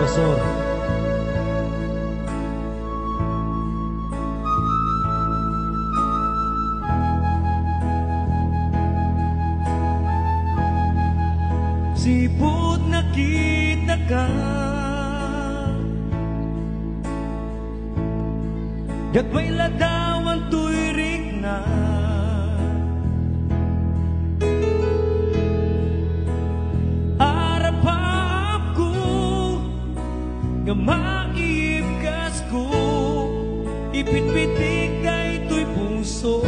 Pastor. Sipot nakita ka, gatway ladawan tuyrik na. Arapap ko, nga maibkas ko, ipitpitik kay tuy puso.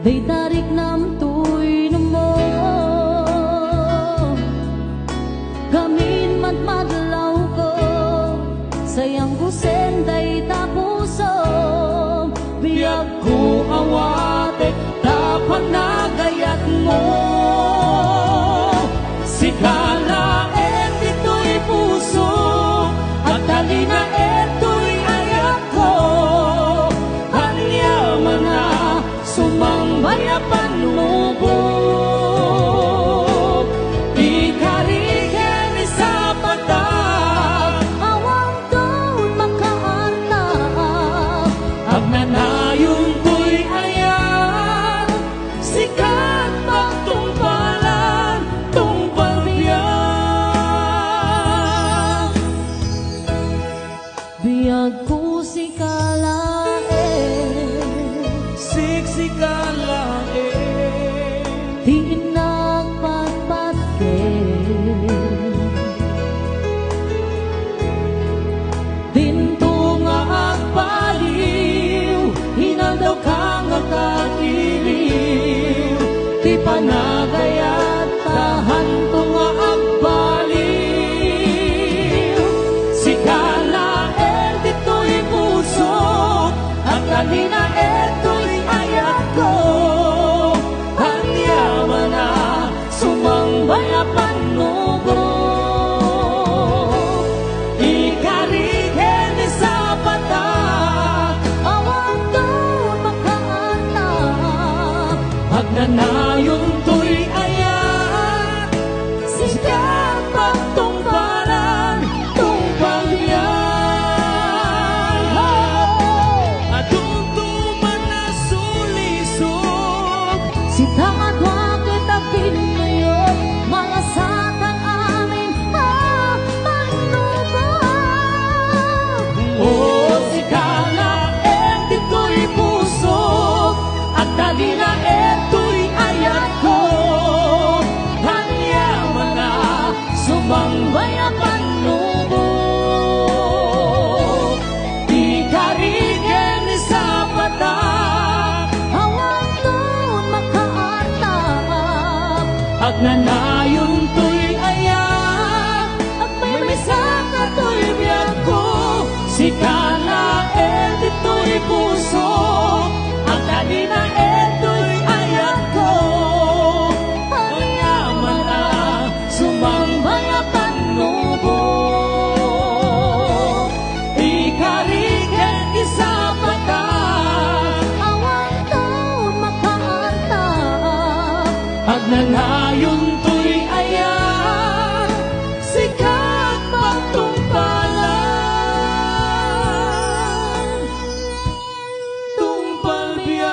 Day tarik nam tuy no mo, gamin madlaw ko, sayang ko senday tapuso. Biyag ko awate, tapang nagayat mo. Sikala dito'y puso, at talina eto'y ayat ko. Hanyaman na sumangbayapan lubog, ikarigen sa patag, awang taon makaarnab, agnanayon ko'y ayan, sikat pagtungpalan, tungpalbiyan. biyag ko si Siksikala di nagpatpatkin, dinto nga agpaliw, hinandaw kang agkatiliw, di panagayat tahanto nga agpaliw. Sikala dito'y puso, at kanina eto'y ayat ko. Hanyaman na sumangbayapan lubog, ikarigen sa patag, awang taon makaarnab, agnanayon to'y ayat, sikat pagtungpalan, tungpalbiyan. Aduntuman na sulisog, sitang adwa kita pinuyot, malasatang amin manubag. o sikala dito'y puso, at talina eto'y ayat ko. Hanyaman na sumangbayapan lubog, ikarigen sa patag, Awang taon makaarnab, agnanayon to'y ayan, at may misaka to'y biyag ko. Sikala dito'y puso, ang kanina eto'y ayat ko. Hanyaman na sumangbayapan lubog, ikarigen sa patag, awang taon makaarnab, agnanayon to'y ayan, sikat pagtungpalan, tungpalbiyan.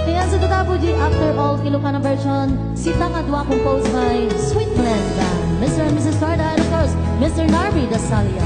Ayan sa tatabo di After All Ilocano version, sitang adwa composed by Sweet Blend Band, Mr. and Mrs. Carda, and of course, Mr. Narvi Dasalia.